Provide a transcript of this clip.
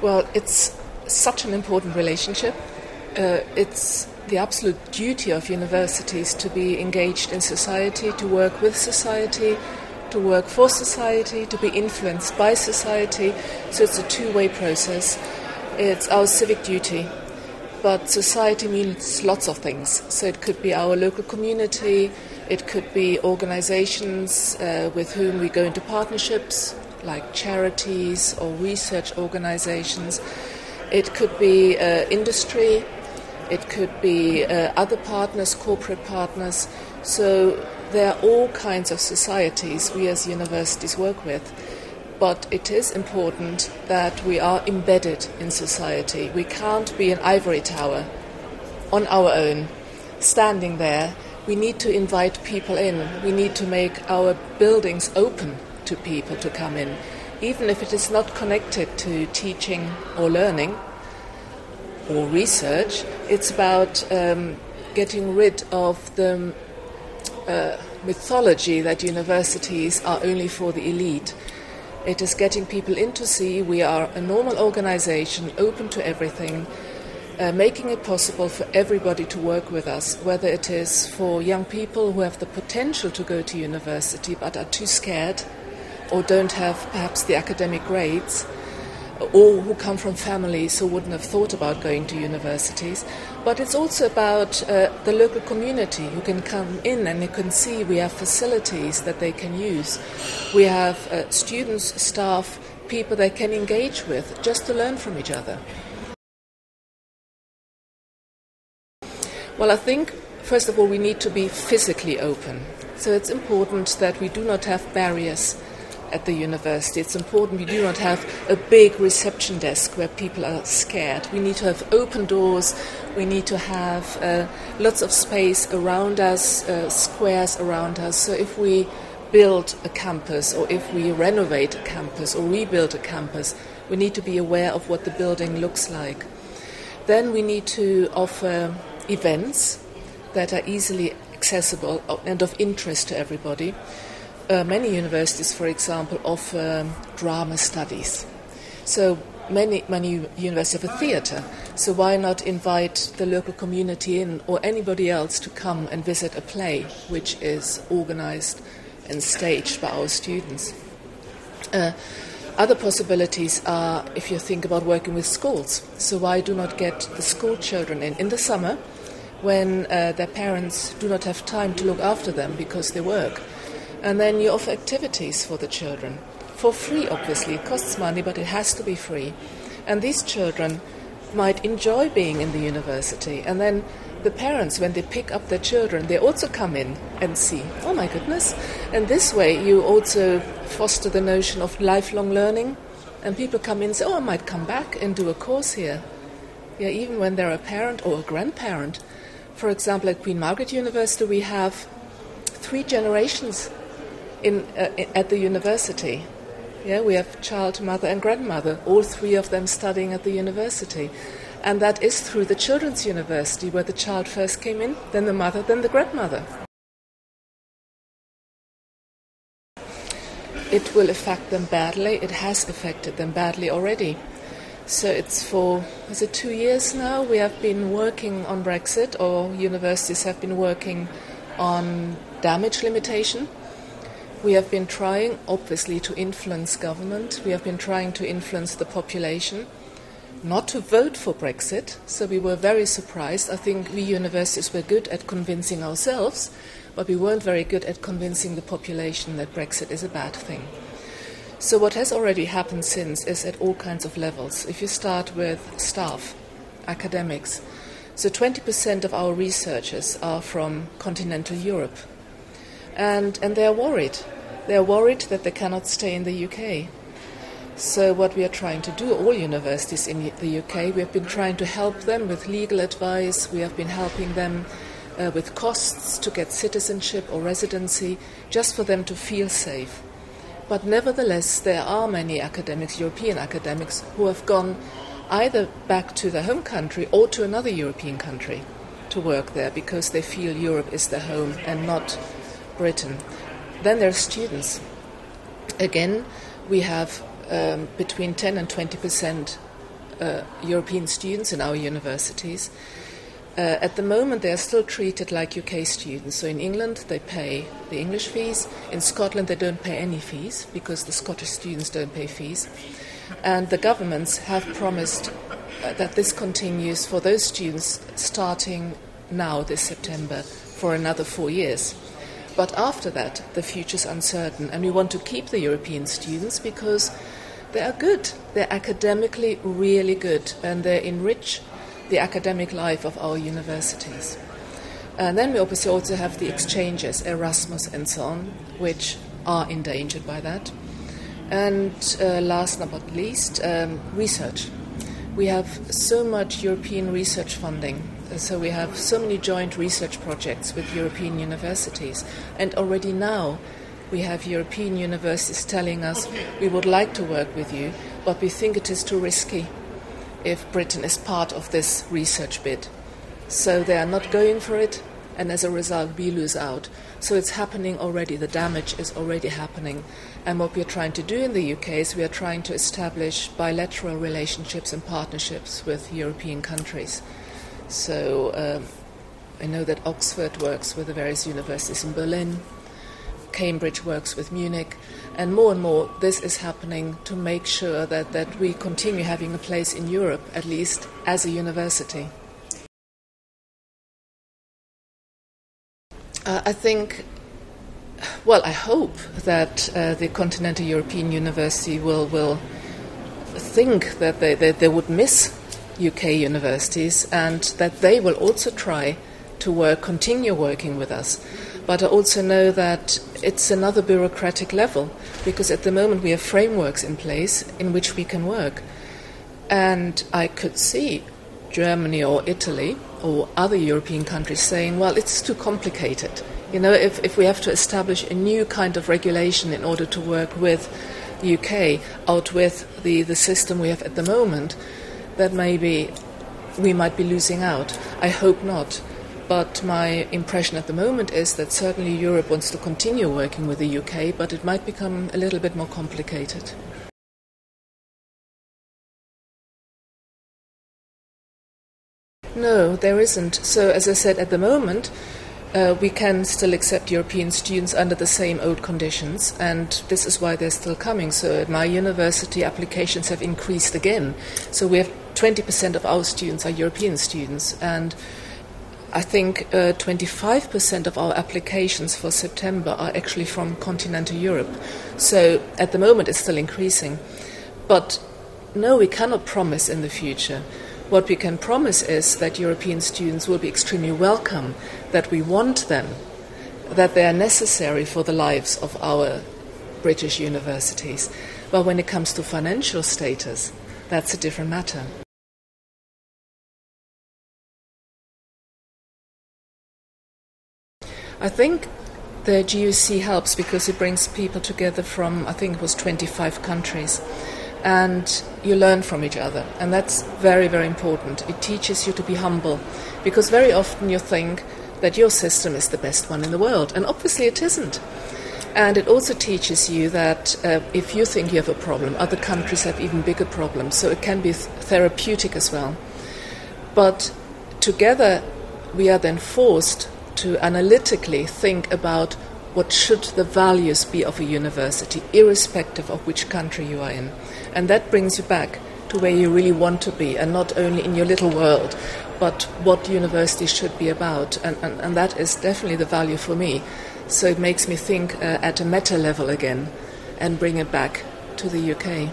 Well, it's such an important relationship. It's the absolute duty of universities to be engaged in society, to work with society, to work for society, to be influenced by society. So it's a two-way process. It's our civic duty. But society means lots of things. So it could be our local community, it could be organizations with whom we go into partnerships, like charities or research organizations. It could be industry, it could be other partners, corporate partners. So there are all kinds of societies we as universities work with. But it is important that we are embedded in society. We can't be an ivory tower on our own, standing there. We need to invite people in. We need to make our buildings open to people to come in, even if it is not connected to teaching or learning or research. It's about getting rid of the mythology that universities are only for the elite. It is getting people in to see we are a normal organization, open to everything, making it possible for everybody to work with us, whether it is for young people who have the potential to go to university but are too scared or don't have perhaps the academic grades, or who come from families who wouldn't have thought about going to universities. But it's also about the local community who can come in and you can see we have facilities that they can use. We have students, staff, people they can engage with just to learn from each other. Well, I think, first of all, we need to be physically open. So it's important that we do not have barriers at the university. It's important we do not have a big reception desk where people are scared. We need to have open doors. We need to have lots of space around us, squares around us. So if we build a campus or if we renovate a campus or rebuild a campus, we need to be aware of what the building looks like. Then we need to offer events that are easily accessible and of interest to everybody. Many universities, for example, offer drama studies. So many universities have a theatre. So why not invite the local community in or anybody else to come and visit a play which is organized and staged by our students? Other possibilities are if you think about working with schools. So why do not get the school children in the summer when their parents do not have time to look after them because they work? And then you offer activities for the children, for free obviously. It costs money, but it has to be free. And these children might enjoy being in the university. And then the parents, when they pick up their children, they also come in and see, oh my goodness. And this way you also foster the notion of lifelong learning. And people come in and say, oh, I might come back and do a course here. Yeah, even when they're a parent or a grandparent. For example, at Queen Margaret University, we have 3 generations at the university. Yeah, we have child, mother and grandmother, all 3 of them studying at the university. And that is through the children's university, where the child first came in, then the mother, then the grandmother. It will affect them badly. It has affected them badly already. So it's for, 2 years now, we have been working on Brexit, or universities have been working on damage limitation. We have been trying, obviously, to influence government. We have been trying to influence the population, not to vote for Brexit. So we were very surprised. I think we universities were good at convincing ourselves, but we weren't very good at convincing the population that Brexit is a bad thing. So what has already happened since is at all kinds of levels. If you start with staff, academics, so 20% of our researchers are from continental Europe. And they are worried. They are worried that they cannot stay in the UK. So what we are trying to do, all universities in the UK, we have been trying to help them with legal advice. We have been helping them with costs to get citizenship or residency, just for them to feel safe. But nevertheless, there are many academics, European academics, who have gone either back to their home country or to another European country to work there because they feel Europe is their home and not Britain. Then there are students. Again, we have between 10 and 20% European students in our universities. At the moment, they are still treated like UK students. So in England, they pay the English fees. In Scotland, they don't pay any fees because the Scottish students don't pay fees. And the governments have promised that this continues for those students starting now this September for another 4 years. But after that, the future's uncertain, and we want to keep the European students because they are good. They're academically really good, and they enrich the academic life of our universities. And then we obviously also have the exchanges, Erasmus and so on, which are endangered by that. And last but not least, research. We have so much European research funding. So we have so many joint research projects with European universities. And already now we have European universities telling us we would like to work with you, but we think it is too risky if Britain is part of this research bid. So they are not going for it, and as a result we lose out. So it's happening already, the damage is already happening. And what we are trying to do in the UK is we are trying to establish bilateral relationships and partnerships with European countries. So I know that Oxford works with the various universities in Berlin, Cambridge works with Munich, and more this is happening to make sure that we continue having a place in Europe, at least as a university. I think, well, I hope that the Continental European University will think that they would miss UK universities and that they will also try to continue working with us. But I also know that it's another bureaucratic level, because at the moment we have frameworks in place in which we can work. And I could see Germany or Italy or other European countries saying, well, it's too complicated. You know, if we have to establish a new kind of regulation in order to work with the UK out with the system we have at the moment, that maybe we might be losing out. I hope not. But my impression at the moment is that certainly Europe wants to continue working with the UK, but it might become a little bit more complicated. No, there isn't. So, as I said, at the moment, we can still accept European students under the same old conditions, and this is why they're still coming. So at my university, applications have increased again. So we have 20% of our students are European students, and I think 25% of our applications for September are actually from continental Europe. So at the moment it's still increasing. But no, we cannot promise in the future. What we can promise is that European students will be extremely welcome, that we want them, that they are necessary for the lives of our British universities. But when it comes to financial status, that's a different matter. I think the GUC helps because it brings people together from, I think it was 25 countries. And you learn from each other, and that's very, very important. It teaches you to be humble, because very often you think that your system is the best one in the world, and obviously it isn't. And it also teaches you that if you think you have a problem, other countries have even bigger problems, so it can be therapeutic as well. But together we are then forced to analytically think about what should the values be of a university, irrespective of which country you are in. And that brings you back to where you really want to be, and not only in your little world, but what university should be about. And that is definitely the value for me. So it makes me think at a meta level again and bring it back to the UK.